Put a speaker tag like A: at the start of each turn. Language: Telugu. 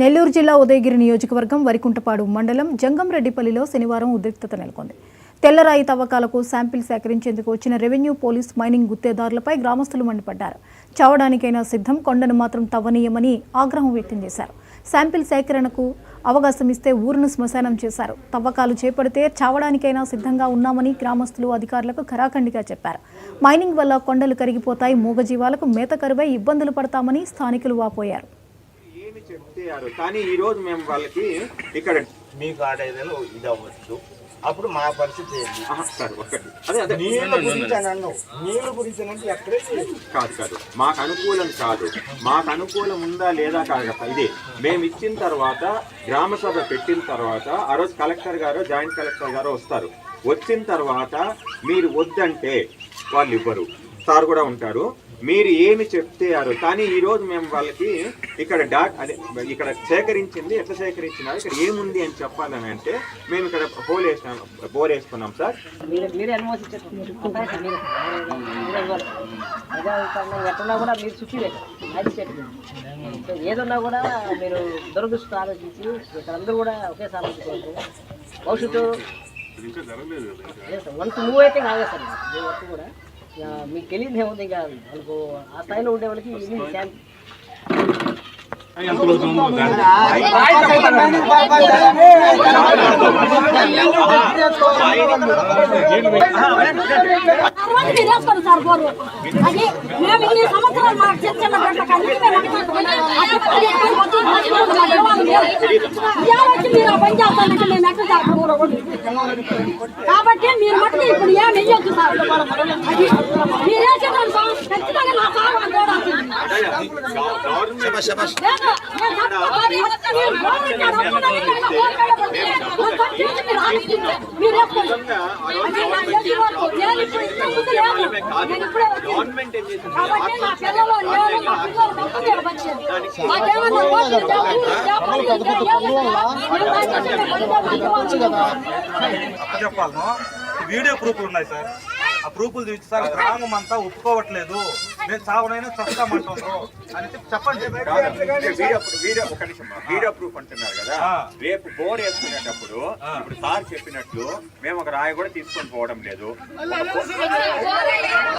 A: నెల్లూరు జిల్లా ఉదయగిరి నియోజకవర్గం వరికుంటపాడు మండలం జంగంరెడ్డిపల్లిలో శనివారం ఉద్రిక్తత నెలకొంది. తెల్లరాయి తవ్వకాలకు శాంపిల్ సేకరించేందుకు వచ్చిన రెవెన్యూ పోలీస్ మైనింగ్ గుత్తేదారులపై గ్రామస్తులు మండిపడ్డారు. చావడానికైనా సిద్ధం, కొండను మాత్రం తవ్వనీయమని ఆగ్రహం వ్యక్తం చేశారు. శాంపిల్ సేకరణకు అవకాశం ఇస్తే ఊరును శ్మశానం చేశారు. తవ్వకాలు చేపడితే చావడానికైనా సిద్ధంగా ఉన్నామని గ్రామస్తులు అధికారులకు ఖరాఖండిగా చెప్పారు. మైనింగ్ వల్ల కొండలు కరిగిపోతాయి, మూగజీవాలకు మేత కరువై ఇబ్బందులు పడతామని స్థానికులు వాపోయారు.
B: కానీ ఈ రోజు మేము వాళ్ళకి ఇక్కడ మీకు ఆడేదాలు ఇది అవ్వచ్చు, అప్పుడు మా పరిస్థితి నీళ్ళ గురించి ఎక్కడే కాదు మాకు అనుకూలం కాదు. మాకు అనుకూలం ఉందా లేదా కాదు కదా. ఇది మేము ఇచ్చిన తర్వాత గ్రామ సభ పెట్టిన తర్వాత ఆ రోజు కలెక్టర్ గారు, జాయింట్ కలెక్టర్ గారు వస్తారు. వచ్చిన తర్వాత మీరు వద్దంటే వాళ్ళు ఇవ్వరు, సార్ కూడా ఉంటారు. మీరు ఏమి చెప్తారు. కానీ ఈరోజు మేము వాళ్ళకి ఇక్కడ ఇక్కడ సేకరించింది ఎట్లా సేకరించినారు, ఇక్కడ ఏముంది అని చెప్పాలని అంటే మేము ఇక్కడ బోర్ వేస్తున్నాం సార్.
C: ఏదన్నా కూడా మీరు దురదృష్టి ఆలోచించి ఇక్కడ అందరూ కూడా ఒకేసారి భవిష్యత్తు వన్స్ మూవ్ అయితే కాదు సార్. మీ వర్క్ కూడా మీకు తెలియదు ఏముంది, ఇంకా వాళ్ళకు ఆ స్థాయిలో ఉండే వాళ్ళకి
D: కాబట్టి మీరు మటుకు ఇప్పుడు ఏం వెయ్యొద్దు సార్. మీరే ఖచ్చితంగా నా
E: చెప్పాలను వీడియో ప్రూఫ్లు ఉన్నాయి సార్. ఆ ప్రూఫ్లు చూసి సార్ గ్రామం అంతా ఒప్పుకోవట్లేదు, నేను చావనైనా చస్తామంటున్నారు అని చెప్పండి.
B: వీడియో ప్రూఫ్ అంటున్నారు కదా, రేపు బోర్ వేసుకునేటప్పుడు ఇప్పుడు సార్ చెప్పినట్లు మేము ఒక రాయి కూడా తీసుకొని పోవడం లేదు.